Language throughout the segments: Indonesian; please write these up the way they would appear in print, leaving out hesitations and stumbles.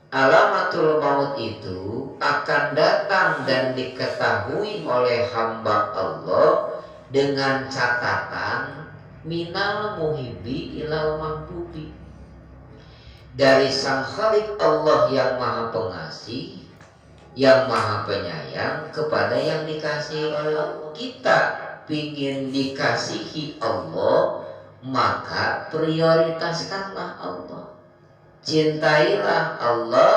alamatul maut itu akan datang dan diketahui oleh hamba Allah dengan catatan minal muhibbi ilal mahbubi, dari sang Khalik Allah yang maha pengasih, yang maha penyayang kepada yang dikasihi oleh Allah. Kita ingin dikasihi Allah, maka prioritaskanlah Allah. Cintailah Allah,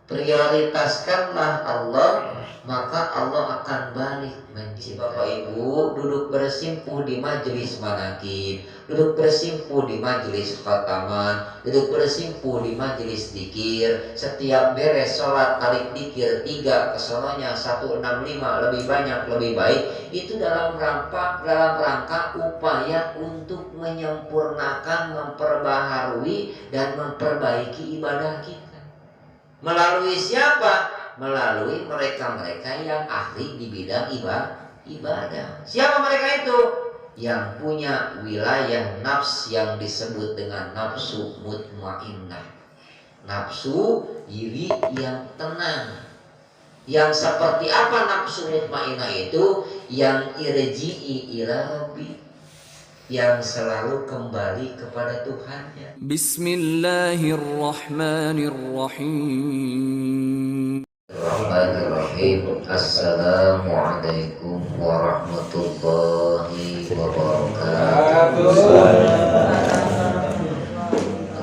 prioritaskanlah Allah, maka Allah akan balik mencintai. Bapak Ibu duduk bersimpuh di majelis manakib, duduk bersimpuh di majelis khataman, duduk bersimpuh di majelis dzikir. Setiap beres sholat tarik dzikir 3 kesononya 165 lebih banyak lebih baik. Itu dalam rangka upaya untuk menyempurnakan, memperbaharui dan memperbaiki ibadah kita. Melalui siapa? Melalui mereka-mereka yang ahli di bidang ibadah. Siapa mereka itu? Yang punya wilayah nafs yang disebut dengan nafsu mutmainnah, nafsu diri yang tenang. Yang seperti apa nafsu mutmainnah itu? Yang irji'i ila rabbi, yang selalu kembali kepada Tuhannya. Bismillahirrahmanirrahim. Assalamualaikum warahmatullahi wabarakatuh.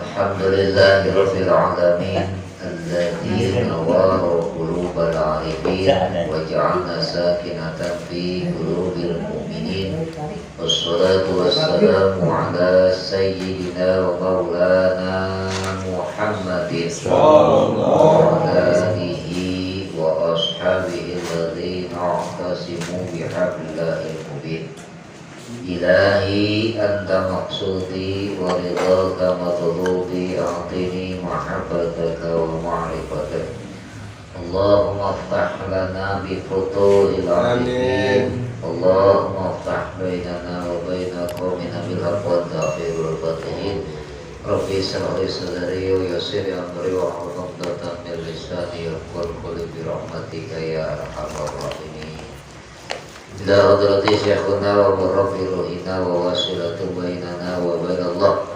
Alhamdulillahirabbil alamin alladzi nawwara qulubal arifin wa ja'alna sakinatan fi qulubil mu'minin. Wassalatu wassalamu ala sayyidina wa maulana Muhammadin sallallahu alaihi wa ashabihi alladhina i'tasimu bihablillahil mubin. Ilahi anta maqsudi wa ridhaka matlubi, a'tini mahabbataka wa ma'rifataka. Allahumma aftah lana bi futuhil arifin. Allahumma aftah bainana wa baina qaumina bil haqq wa ta'firul fatihin. Rabbi shrah li sadri wa yassir li amri wa hlul 'uqdatam min lisani yafqahu qawli bi rahmatika ya arhamar rahimin. Ila hadrati syekhuna wa murabbi ruhina wa wasilatun bainana wa bainallah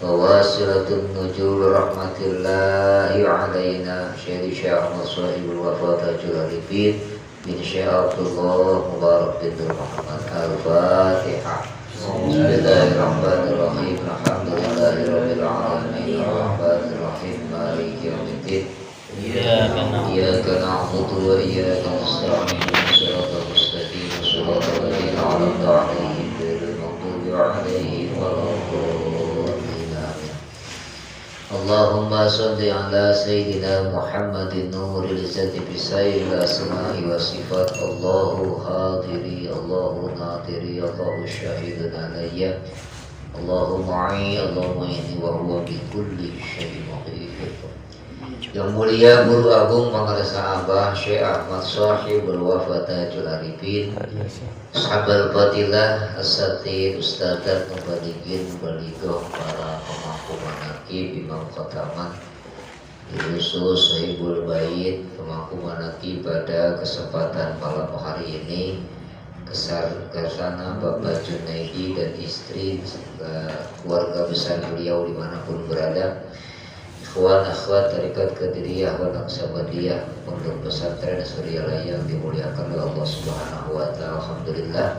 wa wasilatun nujul rahmatillahi alaina syekh Ahmad sahibul wafat al-Jalifin bin Syekh Abdullah Mubarak bin Muhammad al-Fatihah. Bismillahirrahmanirrahim. Alhamdulillahirabbil alamin arrahmanir rahim maliki yaumiddin. Iyyaka na'budu wa iyyaka nasta'in. Shiratal mustaqim shiratal ladzina an'amta 'alaihim ghairil maghdubi 'alaihim waladdallin. Allahumma shalli ala sayyidina Muhammadin nuril izzati bisairil asma'i wa sifat. Allahu hadiri, Allahu nadiri, Allahu syahidun alayya, Allahu ma'i, Allahu ma'ini wa huwa bi kulli syai'in muhit. Yang mulia Guru Agung Pangarasa Abah Syekh Ahmad Sahibul Wafatajul Arifin, Sahabal Fadilah Asatid Ustadzat Mubalikin Mubaligoh, para pemangku manakib, imam khataman, khusus Sahibul Bait, pemangku manakib pada kesempatan malam hari ini. Kesana Bapak Junaidi dan istri serta keluarga besar beliau dimanapun berada. Ikhwan akhwat Tarekat Qadiriyah wa Naqsabandiyah, Pondok Pesantren Suryalaya yang dimuliakan oleh Allah Subhanahu wa taala. Alhamdulillah,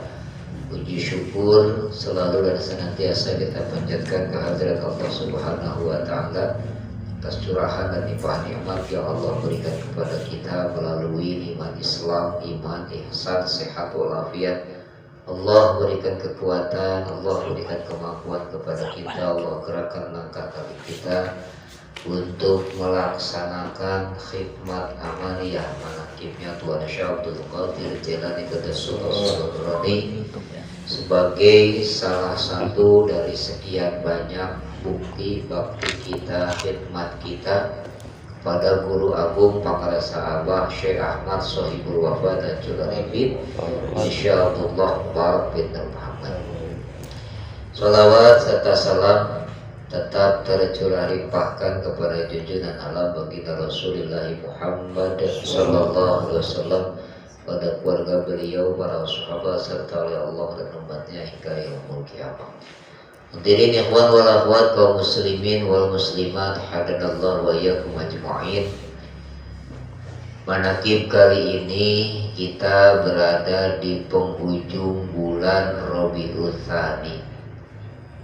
puji syukur selalu dan senantiasa kita panjatkan kehadirat Allah Subhanahu wa taala atas curahan dan limpah nikmat yang Allah berikan kepada kita melalui nikmat Islam, iman, ihsan, sehat walafiat. Allah berikan kekuatan, Allah berikan kemampuan kepada kita, Allah gerakkan langkah kaki kita untuk melaksanakan khidmat amaliyah manakibnya Tuhan Syekh Abdul Qadir Jailani Qadassullah sebagai salah satu dari sekian banyak bukti bakti kita, khidmat kita kepada Guru Agung Pangarasa Abah Syekh Ahmad Sahibul Wafat al-Jalifin Insyaallah Mubarak bin Muhammad. Salawat serta salam tetap tercurah limpahkan kepada junjungan alam baginda Rasulullah Muhammad sallallahu alaihi wasallam, pada keluarga beliau, para sahabat serta oleh Allah dan umatnya hingga yaumul kiamat. Hadirin ikhwan wal akhwat kaum muslimin wal muslimat, hadanallahu wa iyyakum ajma'in. Manakib kali ini kita berada di penghujung bulan Rabiul Tsani,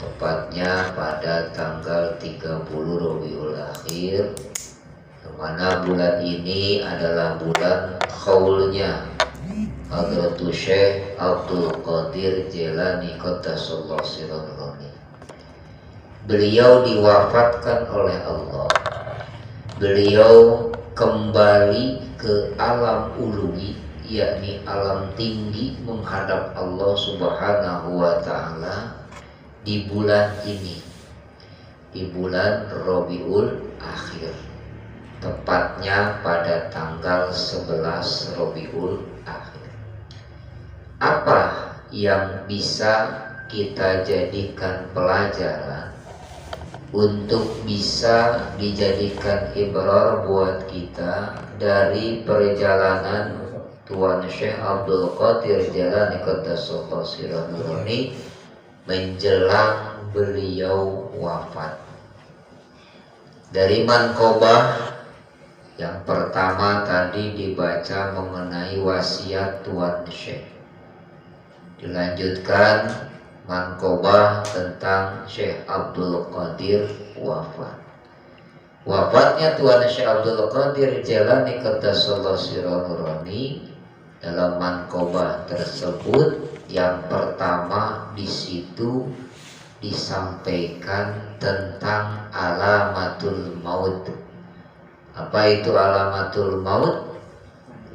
tepatnya pada tanggal 30 Rabiul Akhir, mana bulan ini adalah bulan khaulnya Hadratus Syekh Abdul Qadir Jailani Qaddasallahu sirruhu. Beliau diwafatkan oleh Allah. Beliau kembali ke alam uluwi, yakni alam tinggi, menghadap Allah Subhanahu wa ta'ala di bulan ini, di bulan Rabiul Akhir, tepatnya pada tanggal 11 Rabiul Akhir. Apa yang bisa kita jadikan pelajaran untuk bisa dijadikan ibrar buat kita dari perjalanan Tuan Syekh Abdul Qadir Jailani Qaddasallahu sirruhu ini menjelang beliau wafat? Dari manqobah yang pertama tadi dibaca mengenai wasiat Tuan Syekh, dilanjutkan manqobah tentang Syekh Abdul Qadir wafat. Wafatnya Tuan Syekh Abdul Qadir Jailani Qaddasallahu sirruhu dalam manqobah tersebut, yang pertama di situ disampaikan tentang alamatul maut. Apa itu alamatul maut?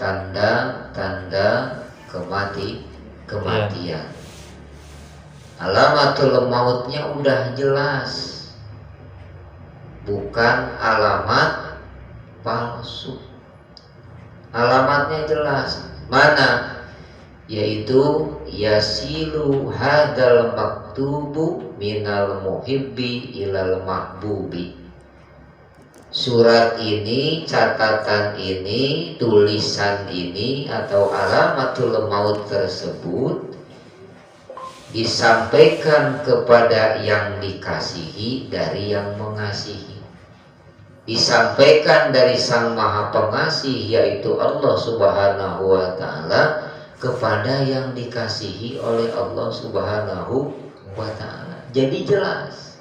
Tanda-tanda kematian. Alamatul mautnya udah jelas, bukan alamat palsu. Alamatnya jelas. Mana? Yaitu yasilu hadal maktubu minal muhibbi ilal mahbubi. Surat ini, catatan ini, tulisan ini atau alamatul maut tersebut disampaikan kepada yang dikasihi dari yang mengasihi. Disampaikan dari Sang Maha Pengasih, yaitu Allah Subhanahu wa ta'ala, kepada yang dikasihi oleh Allah Subhanahu wa ta'ala. Jadi jelas,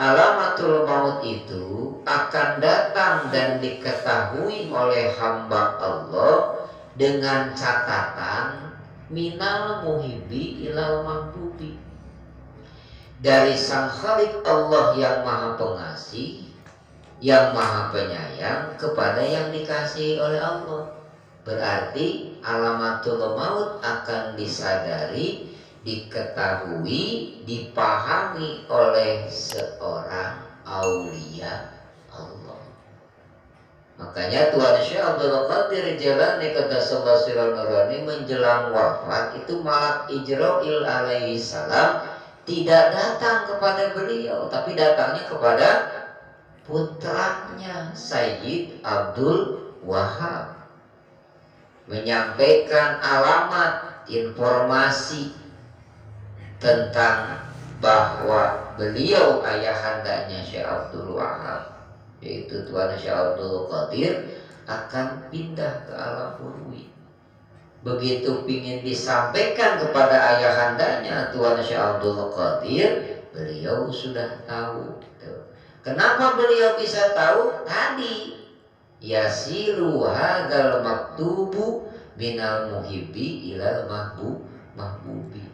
alamatul maut itu akan datang dan diketahui oleh hamba Allah dengan catatan minal muhibbi ilal mahbubi, dari Sang Khalik Allah yang Maha Pengasih, yang Maha Penyayang, kepada yang dikasihi oleh Allah. Berarti alamatul maut akan disadari, diketahui, dipahami oleh seorang aulia Allah. Makanya Tuan Syekh Abdul Qadir Jailani Qaddasallahu sirruhu menjelang wafat itu malak Ijra'il alaihi salam tidak datang kepada beliau, tapi datangnya kepada putranya Sayyid Abdul Wahab, menyampaikan alamat, informasi tentang bahwa beliau ayahandanya Syekh Abdul Wahab, yaitu Tuan Syekh Abdul Qadir, akan pindah ke alam ulwi. Begitu ingin disampaikan kepada ayahandanya Tuan Syekh Abdul Qadir, beliau sudah tahu. Kenapa beliau bisa tahu? Tadi yasiru hadal maktubu minal muhibbi ilal mahbubi.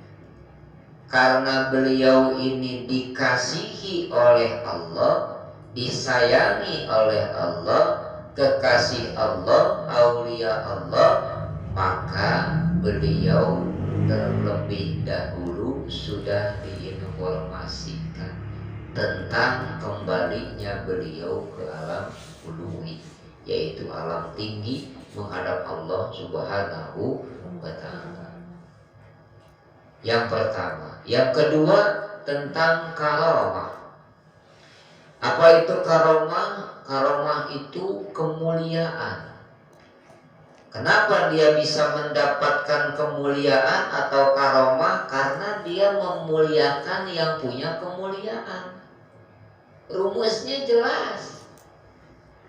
Karena beliau ini dikasihi oleh Allah, disayangi oleh Allah, kekasih Allah, aulia Allah, maka beliau terlebih dahulu sudah diinformasikan tentang kembalinya beliau ke alam uluwi, yaitu alam tinggi, menghadap Allah Subhanahu wa ta'ala. Yang pertama. Yang kedua, tentang karamah. Apa itu karomah? Karomah itu kemuliaan. Kenapa dia bisa mendapatkan kemuliaan atau karomah? Karena dia memuliakan yang punya kemuliaan. Rumusnya jelas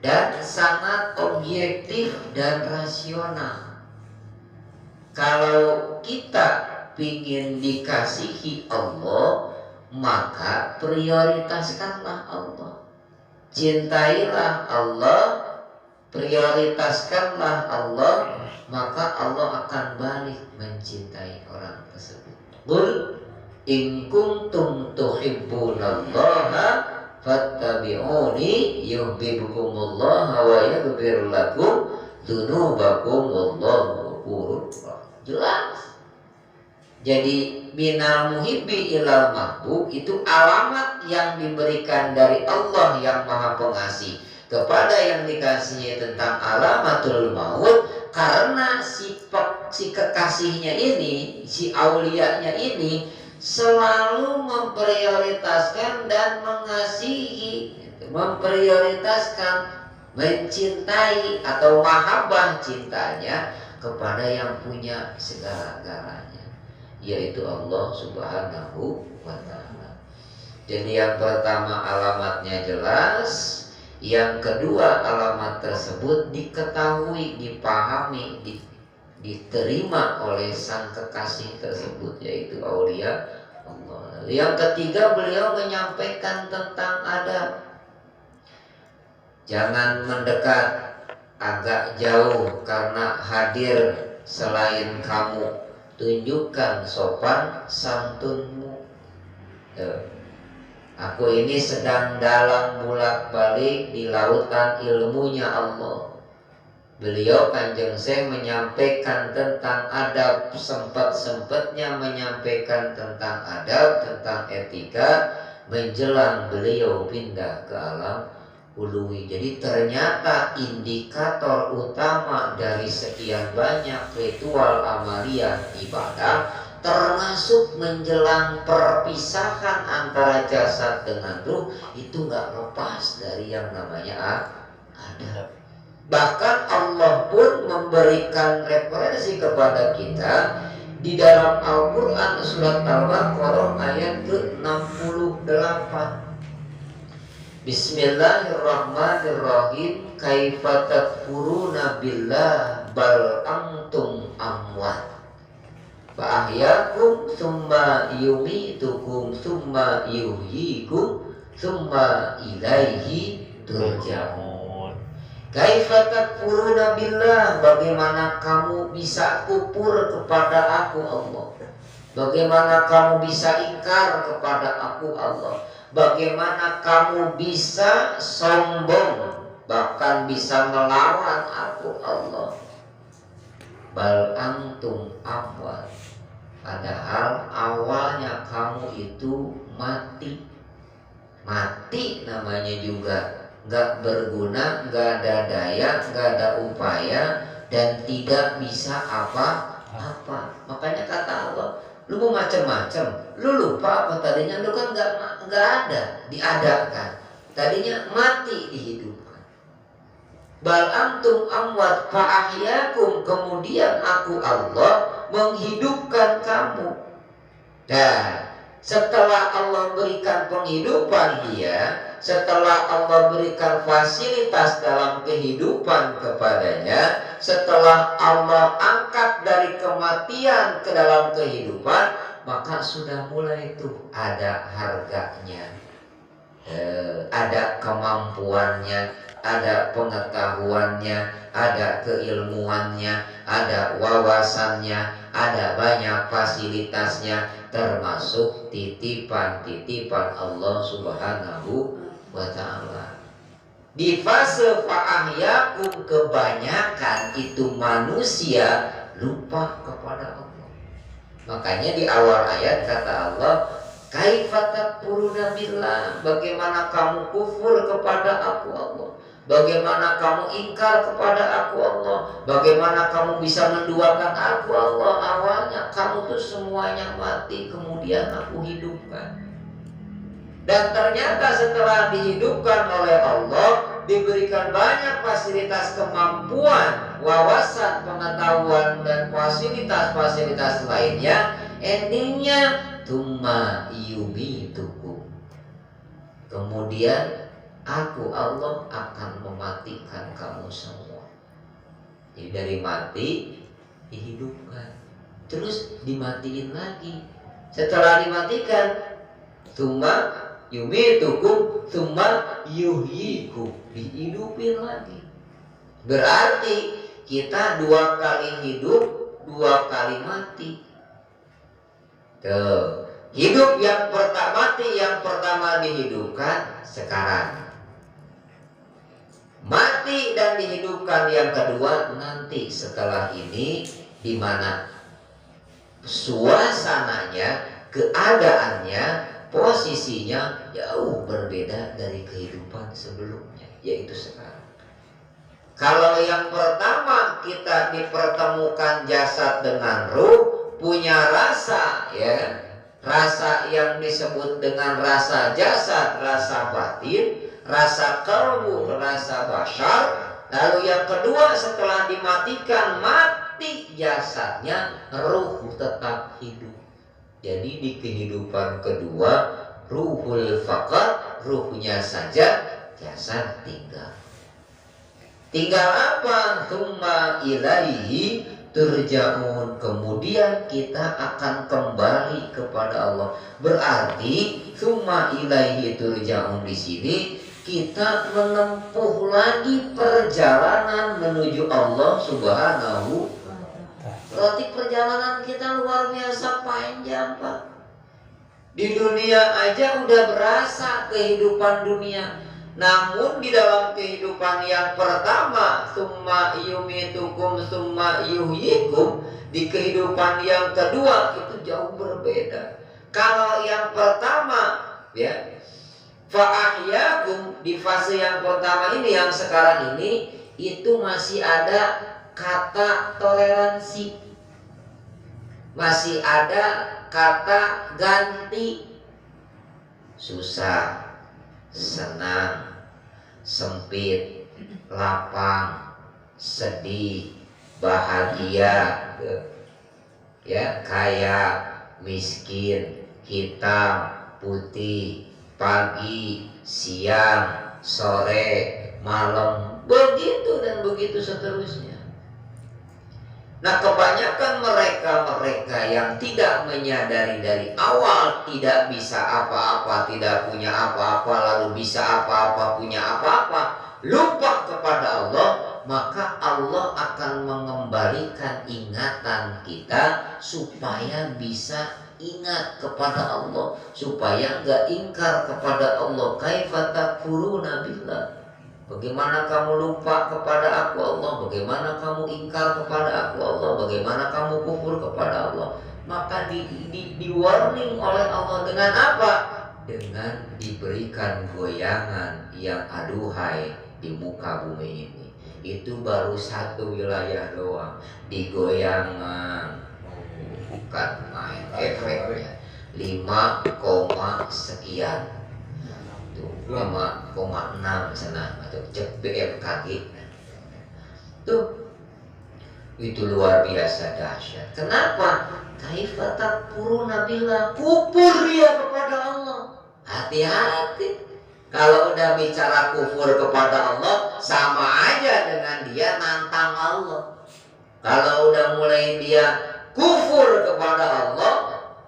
dan sangat objektif dan rasional. Kalau kita ingin dikasihi Allah, maka prioritaskanlah Allah. Cintailah Allah, prioritaskanlah Allah, maka Allah akan balik mencintai orang tersebut. Qul in kuntum tuhibbunallaha fattabi'uni yuhibbukumullah wa yaghfir lakum dzunubakum wallahu ghafurur rahim. Jelas. Jadi minal muhibbi ilal mahbub itu alamat yang diberikan dari Allah yang Maha Pengasih kepada yang dikasihi tentang alamatul maut, karena si kekasihnya ini, si aulianya ini selalu memprioritaskan dan mengasihi, memprioritaskan, mencintai atau mahabbah cintanya kepada yang punya segala-galanya, yaitu Allah Subhanahu wa ta'ala. Jadi yang pertama alamatnya jelas, yang kedua alamat tersebut diketahui, dipahami, diterima oleh sang kekasih tersebut, yaitu aulia Allah. Yang ketiga beliau menyampaikan tentang adab. Jangan mendekat, agak jauh karena hadir selain kamu. Tunjukkan sopan santunmu. Aku ini sedang dalam bolak-balik di lautan ilmunya Allah. Beliau Kanjeng Syekh menyampaikan tentang adab, sempat-sempatnya menyampaikan tentang adab, tentang etika, menjelang beliau pindah ke alam uluwi. Jadi ternyata indikator utama dari sekian banyak ritual amaliyah ibadah, termasuk menjelang perpisahan antara jasad dengan ruh, itu nggak lepas dari yang namanya adab. Bahkan Allah pun memberikan referensi kepada kita di dalam Al-Quran surat Al-Baqarah ayat ke-68. Bismillahirrahmanirrahim. Kaifa takfuruna billah bal antum amwat fa ahyakum tsumma yumitukum tsumma yuhyikum tsumma ilaihi turja'un. Kaifa takfuruna billah, bagaimana kamu bisa kufur kepada aku Allah? Bagaimana kamu bisa ingkar kepada aku Allah? Bagaimana kamu bisa sombong, bahkan bisa melawan aku Allah? Bal antum amwat, padahal awalnya kamu itu mati. Mati namanya juga, gak berguna, gak ada daya, gak ada upaya, dan tidak bisa apa-apa. Makanya kata Allah, lu mau macam-macam, lu lupa apa tadinya, lu kan nggak ada, diadakan. Tadinya mati, dihidupkan. Bal antum amwat fa ahyakum, kemudian aku Allah menghidupkan kamu. Dan setelah Allah berikan penghidupan dia, setelah Allah berikan fasilitas dalam kehidupan kepadanya, setelah Allah angkat dari kematian ke dalam kehidupan, maka sudah mulai tuh ada harganya, ada kemampuannya, ada pengetahuannya, ada keilmuannya, ada wawasannya, ada banyak fasilitasnya, termasuk titipan-titipan Allah Subhanahu wa ta'ala. Di fase fa'ahyakum, kebanyakan itu manusia lupa kepada Allah. Makanya di awal ayat kata Allah, kaifa takfuruna billah, bagaimana kamu kufur kepada aku Allah? Bagaimana kamu ingkar kepada aku Allah? Bagaimana kamu bisa menduakan aku Allah? Awalnya kamu tuh semuanya mati, kemudian aku hidupkan. Dan ternyata setelah dihidupkan oleh Allah, diberikan banyak fasilitas kemampuan, wawasan, pengetahuan, dan fasilitas-fasilitas lainnya. Endingnya Tumma yumitukum, kemudian aku Allah akan mematikan kamu semua. Jadi dari mati dihidupkan, terus dimatiin lagi. Setelah dimatikan, Tumma yumitukum Tumma yuhyikum, dihidupin lagi. Berarti kita 2 kali hidup, 2 kali mati. Tuh, hidup yang pertama, mati yang pertama dihidupkan sekarang. Mati dan dihidupkan yang kedua nanti setelah ini, di mana suasananya, keadaannya, posisinya jauh berbeda dari kehidupan sebelumnya, yaitu sekarang. Kalau yang pertama kita dipertemukan jasad dengan ruh, punya rasa, ya, rasa yang disebut dengan rasa jasad, rasa batin, rasa kalbu, rasa basyar. Lalu yang kedua, setelah dimatikan, mati jasadnya, ruh tetap hidup. Jadi di kehidupan kedua, ruhul faqat, ruhnya saja, jasad tinggal. Tinggal apa? Tsumma ilaihi turja'un, kemudian kita akan kembali kepada Allah. Berarti tsumma ilaihi turja'un di sini kita menempuh lagi perjalanan menuju Allah Subhanahu. Berarti perjalanan kita luar biasa panjang, Pak. Di dunia aja udah berasa kehidupan dunia. Namun di dalam kehidupan yang pertama, Tsumma yumitukum Tsumma yuhyikum, di kehidupan yang kedua itu jauh berbeda. Kalau yang pertama, ya, fa'ahyakum, di fase yang pertama ini, yang sekarang ini, itu masih ada kata toleransi, masih ada kata ganti. Susah, senang, sempit, lapang, sedih, bahagia, ya, kaya, miskin, hitam, putih, pagi, siang, sore, malam, begitu dan begitu seterusnya. Nah, kebanyakan mereka yang tidak menyadari dari awal, tidak bisa apa-apa, tidak punya apa-apa, lalu bisa apa-apa, punya apa-apa, lupa kepada Allah, maka Allah akan mengembalikan ingatan kita supaya bisa ingat kepada Allah, supaya enggak ingkar kepada Allah. Kaifa takfuruna billah, bagaimana kamu lupa kepada aku Allah, bagaimana kamu ingkar kepada aku Allah, bagaimana kamu kufur kepada Allah. Maka di warning oleh Allah dengan apa? Dengan diberikan goyangan yang aduhai di muka bumi ini. Itu baru satu wilayah doang, digoyangan, bukan main efeknya. 5, sekian, 5,6 sana atau cek BMKG tuh, itu luar biasa dahsyat. Kenapa? Kaifa takfuruna billah, kufur dia kepada Allah. Hati-hati, kalau udah bicara kufur kepada Allah, sama aja dengan dia nantang Allah. Kalau udah mulai dia kufur kepada Allah,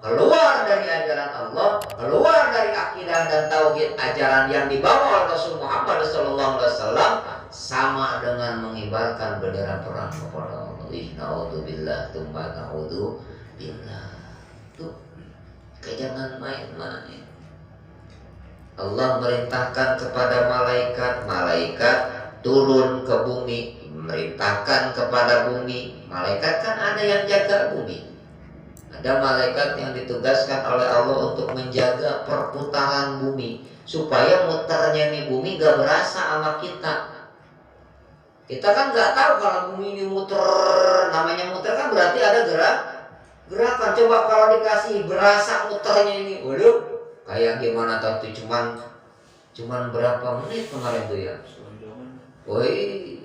keluar dari ajaran Allah, keluar dari akidah dan tauhid ajaran yang dibawa oleh Rasul Muhammad SAW, sama dengan mengibarkan bendera perang kepada Allah. Na'udzubillah, tsumma na'udzubillah. Tuh, jangan main-main. Allah merintahkan kepada malaikat turun ke bumi, merintahkan kepada bumi. Malaikat kan ada yang jaga bumi. Ada malaikat yang ditugaskan oleh Allah untuk menjaga perputaran bumi, supaya muternya nih bumi gak berasa sama kita. Kita kan gak tahu kalau bumi ini muter. Namanya muter kan berarti ada gerakan. Coba kalau dikasih berasa muternya ini, waduh, Kayak gimana tuh cuman berapa menit kemarin tuh ya? Woi,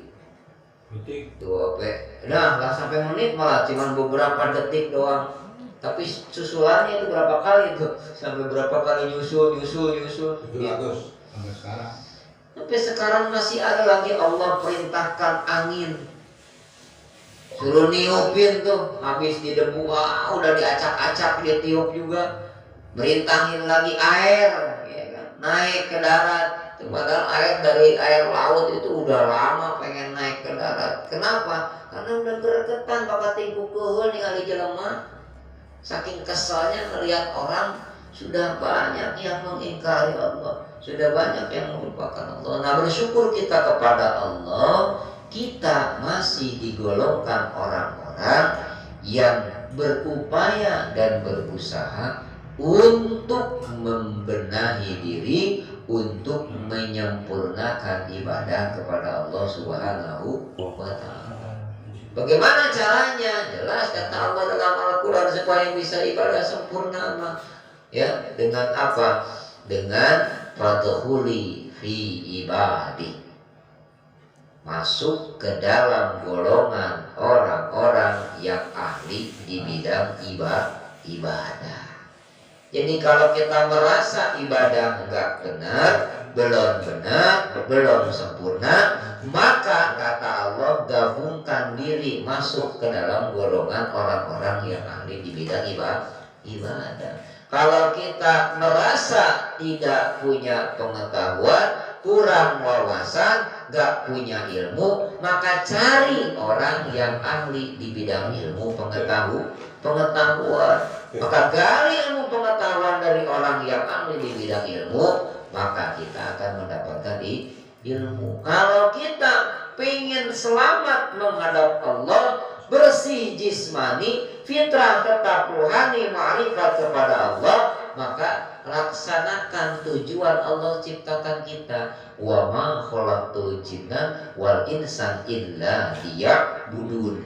tuh apa? Nah, nggak sampai menit malah cuman beberapa detik doang. Tapi susulannya itu berapa kali tuh? Sampai berapa kali nyusul. Bagus sampai sekarang. Sampai sekarang masih ada lagi Allah perintahkan angin. Suruh niupin tuh, habis didebu, udah diacak-acak, dia tiup juga. Merintahin lagi air, ya kan? Naik ke darat. Padahal air dari air laut itu udah lama pengen naik ke darat. Kenapa? Karena udah gregetan bakat ibu keueul ningali jelema. Saking kesalnya melihat orang sudah banyak yang mengingkari Allah, sudah banyak yang melupakan Allah. Nah, bersyukur kita kepada Allah, kita masih digolongkan orang-orang yang berupaya dan berusaha untuk membenahi diri, untuk menyempurnakan ibadah kepada Allah Subhanahu wa Ta'ala. Bagaimana caranya? Jelas kata Allah dalam Al-Quran, supaya bisa ibadah sempurna, ya, dengan apa? Dengan fadkhuli fi ibadi, masuk ke dalam golongan orang-orang yang ahli di bidang ibadah. Jadi kalau kita merasa ibadah enggak benar, belum sempurna, maka kata Allah gabungkan diri masuk ke dalam golongan orang-orang yang ahli di bidang ibadah. Kalau kita merasa tidak punya pengetahuan, kurang wawasan, gak punya ilmu, maka cari orang yang ahli di bidang ilmu pengetahuan. Maka gali ilmu pengetahuan dari orang yang ahli di bidang ilmu, maka kita akan mendapatkan ilmu. Kalau kita pengen selamat menghadap Allah, bersih jismani, fitrah tetap ruhani, ma'rifat kepada Allah, maka laksanakan tujuan Allah ciptakan kita. Wa ma khalaqtul jinna wal insan illa liya'budun.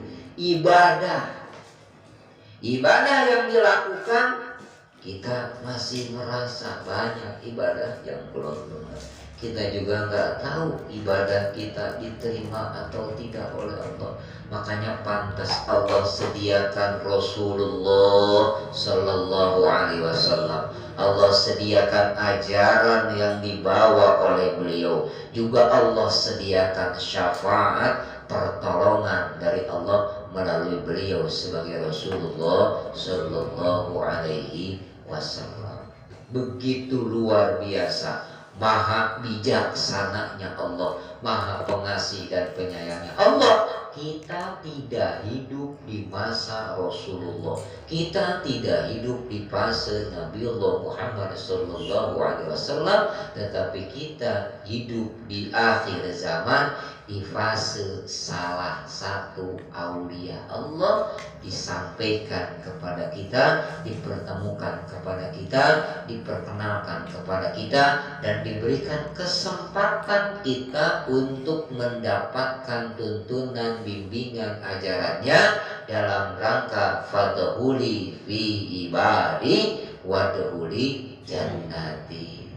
Ibadah yang dilakukan, kita masih merasa banyak ibadah yang belum benar. Kita juga nggak tahu ibadah kita diterima atau tidak oleh Allah. Makanya pantas Allah sediakan Rasulullah Sallallahu Alaihi Wasallam. Allah sediakan ajaran yang dibawa oleh beliau. Juga Allah sediakan syafaat, pertolongan dari Allah melalui beliau sebagai Rasulullah Sallallahu Alaihi Wasallam. Begitu luar biasa, maha bijaksananya Allah, maha pengasih dan penyayangnya Allah. Kita tidak hidup di masa Rasulullah, kita tidak hidup di fase Nabiullah Muhammad Sallallahu Alaihi Wasallam, tetapi kita hidup di akhir zaman, di fase salah satu aulia Allah disampaikan kepada kita, dipertemukan kepada kita, diperkenalkan kepada kita, dan diberikan kesempatan kita untuk mendapatkan tuntunan bimbingan ajarannya dalam rangka fadhuli fi ibadi wadhuli jannati.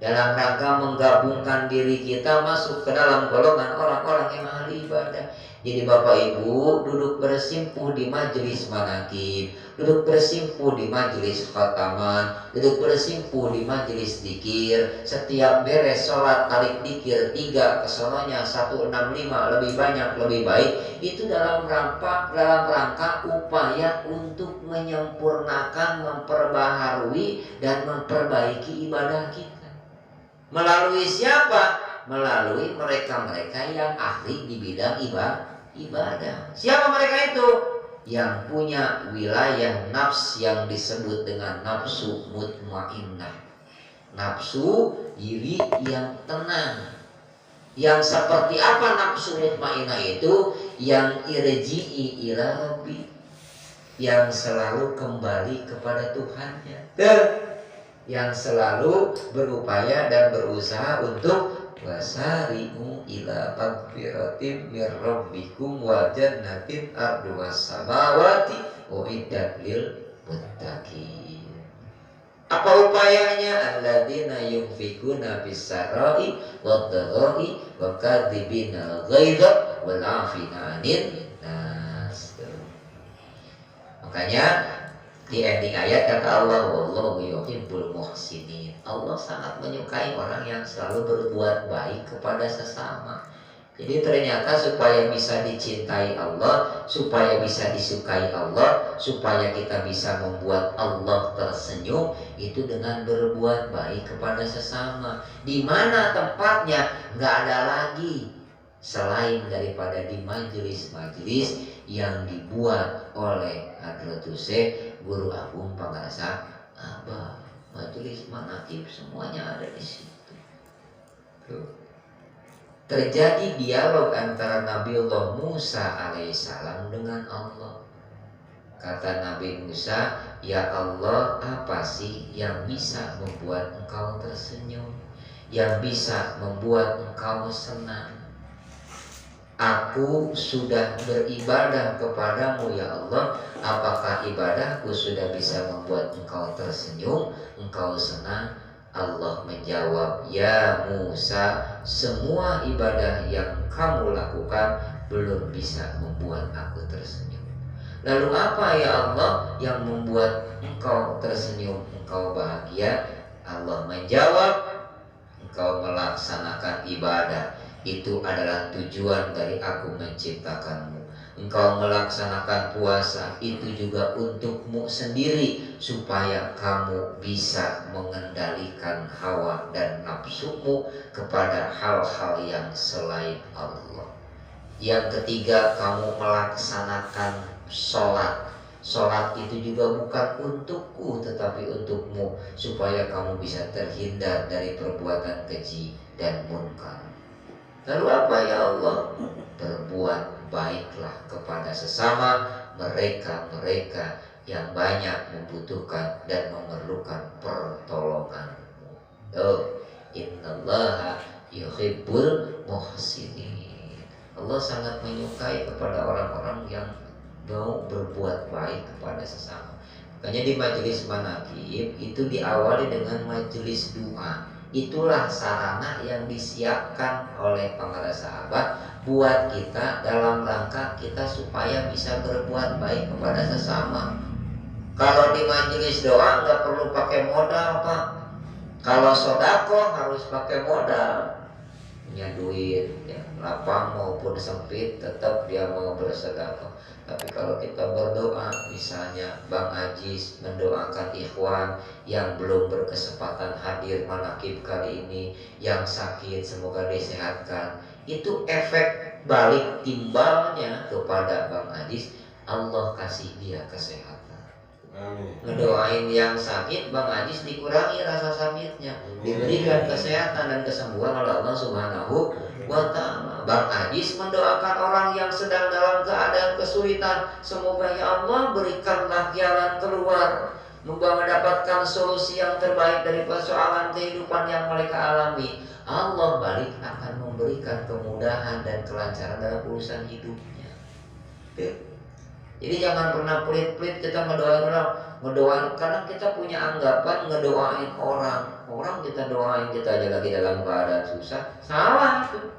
Dalam rangka menggabungkan diri kita masuk ke dalam golongan orang-orang yang ahli ibadah. Jadi Bapak Ibu duduk bersimpuh di majelis manaqib, duduk bersimpuh di majelis khataman, duduk bersimpuh di majelis dzikir. Setiap beres sholat tarik dzikir 3 kesononya 165, lebih banyak lebih baik. Itu dalam rangka upaya untuk menyempurnakan, memperbaharui dan memperbaiki ibadah kita. Melalui siapa? Melalui mereka-mereka yang ahli di bidang ibadah. Siapa mereka itu? Yang punya wilayah nafs yang disebut dengan nafsu mutmainnah, nafsu diri yang tenang. Yang seperti apa nafsu mutmainnah itu? Yang irji'i ila rabbi, yang selalu kembali kepada Tuhannya, yang selalu berupaya dan berusaha untuk wasari'u ila magfiratin mir rabbikum wa jannatin arduha samawati uiddat lil muttaqin. Apa upayanya? Alladzina yunfikuna bis-sarai wad-dharai wa kadzibina ghaidha wal 'afina 'anil nas. Makanya di ending ayat kata Allah, wallahu yuhibbul muhsinin. Allah sangat menyukai orang yang selalu berbuat baik kepada sesama. Jadi ternyata supaya bisa dicintai Allah, supaya bisa disukai Allah, supaya kita bisa membuat Allah tersenyum, itu dengan berbuat baik kepada sesama. Di mana tempatnya? Nggak ada lagi selain daripada di majelis-majelis yang dibuat oleh Hadratus Syekh Guru Agung Pangarasa Abah. Majelis manaqib semuanya ada di situ. Tuh. Terjadi dialog antara Nabiullah Musa alaihissalam dengan Allah. Kata Nabi Musa, ya Allah, apa sih yang bisa membuat engkau tersenyum, yang bisa membuat engkau senang? Aku sudah beribadah kepadamu ya Allah. Apakah ibadahku sudah bisa membuat engkau tersenyum, engkau senang? Allah menjawab, ya Musa, semua ibadah yang kamu lakukan belum bisa membuat aku tersenyum. Lalu apa ya Allah yang membuat engkau tersenyum, engkau bahagia? Allah menjawab, engkau melaksanakan ibadah. Itu adalah tujuan dari aku menciptakanmu. Engkau melaksanakan puasa, itu juga untukmu sendiri, supaya kamu bisa mengendalikan hawa dan nafsumu kepada hal-hal yang selain Allah. Yang ketiga, kamu melaksanakan sholat. Sholat itu juga bukan untukku, tetapi untukmu, supaya kamu bisa terhindar dari perbuatan keji dan munkar. Lalu apa ya Allah? Berbuat baiklah kepada sesama mereka-mereka yang banyak membutuhkan dan memerlukan pertolonganmu. Innallaha yuhibbul muhsinin. Allah sangat menyukai kepada orang-orang yang mau berbuat baik kepada sesama. Makanya di majelis manaqib itu diawali dengan majelis doa. Itulah sarana yang disiapkan oleh Pangarasa Abah buat kita dalam rangka kita supaya bisa berbuat baik kepada sesama. Kalau di majelis doa nggak perlu pakai modal, Pak. Kalau sodako harus pakai modal, punya duit, ya, lapang maupun sempit, tetap dia mau bersedekah. Tapi kalau kita berdoa, misalnya Bang Ajis mendoakan ikhwan yang belum berkesempatan hadir manaqib kali ini, yang sakit semoga disehatkan, itu efek balik timbalnya kepada Bang Ajis, Allah kasih dia kesehatan. Ngedoain yang sakit, Bang Ajis dikurangi rasa sakitnya, diberikan kesehatan dan kesembuhan oleh Allah Subhanahu wa ta'ala. Bang Ajis mendoakan orang yang sedang dalam keadaan kesulitan, semoga ya Allah berikanlah jalan keluar, mendapatkan solusi yang terbaik dari persoalan kehidupan yang mereka alami. Allah balik akan memberikan kemudahan dan kelancaran dalam urusan hidupnya. Jadi jangan pernah pelit-pelit kita ngedoain, karena kita punya anggapan ngedoain orang kita doain, kita aja lagi dalam keadaan susah. Salah itu.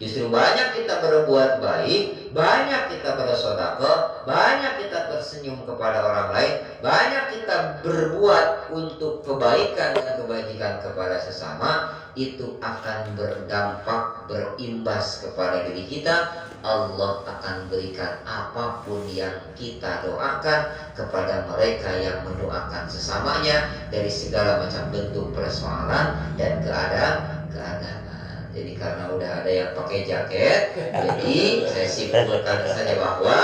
Justru banyak kita berbuat baik, banyak kita bersedekah, banyak kita tersenyum kepada orang lain, banyak kita berbuat untuk kebaikan dan kebajikan kepada sesama, itu akan berdampak, berimbas kepada diri kita. Allah akan berikan apapun yang kita doakan kepada mereka yang mendoakan sesamanya dari segala macam bentuk persoalan dan keadaan. Jadi karena udah ada yang pakai jaket, jadi saya simpulkan saja bahwa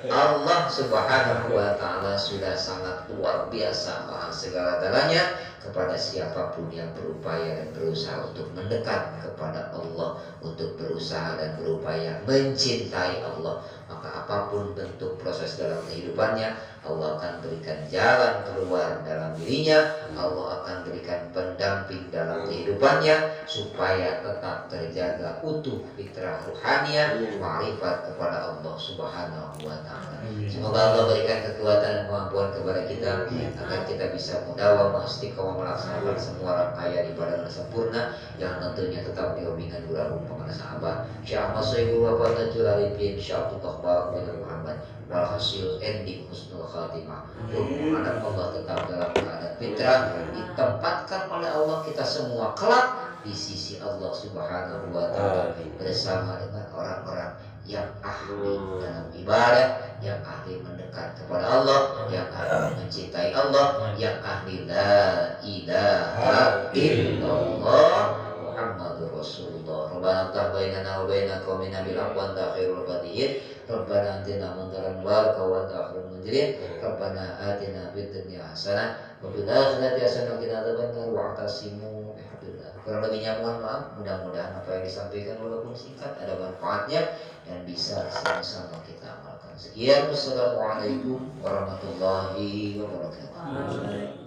Allah Subhanahu wa ta'ala sudah sangat luar biasa maha segala-galanya kepada siapapun yang berupaya dan berusaha untuk mendekat kepada Allah, untuk berusaha dan berupaya mencintai Allah, maka apapun bentuk proses dalam kehidupannya, Allah akan berikan jalan keluar dalam dirinya. Allah akan berikan pendamping dalam kehidupannya supaya tetap terjaga utuh fitrah ruhaniah, ma'rifat kepada Allah Subhanahu wa Ta'ala. Semoga Allah berikan kekuatan dan kemampuan kepada kita agar kita bisa mudawamah istiqomah melaksanakan semua rangkaian ibadah yang sempurna yang tentunya tetap dibimbingan guru pengenal sahabat Syekh Ahmad Syaikh wa Fadlatul Arifin Syekh Abdul Qabar bin Muhammad walhasil ending husnul khatimah. Mudah-mudahan Allah tetap dalam keadaan fitrah, ditempatkan oleh Allah kita semua kelak di sisi Allah Subhanahu wa Ta'ala bersama dengan orang-orang yang ahli dalam ibadah, yang ahli mendekat kepada Allah, yang ahli mencintai Allah, yang ahli la ilaha illallah Muhammadur Rasulullah. Rabbana taqabbal wa baina qaumina bil haqqi wa anta khairul fatihin. Rabbana atina min ladunka wa anta khairul munzirin. Rabbana atina fid dunya hasanah wa fil akhirati hasanah wa qina adzabannar wa atasimu bihablillah. Kurang lebihnya mohon maaf. Mudah-mudahan apa yang disampaikan walaupun singkat ada manfaatnya dan bisa sama-sama kita amalkan. Sekian, wassalamualaikum warahmatullahi wabarakatuh.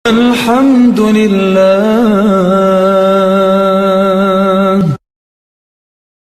الحمد لله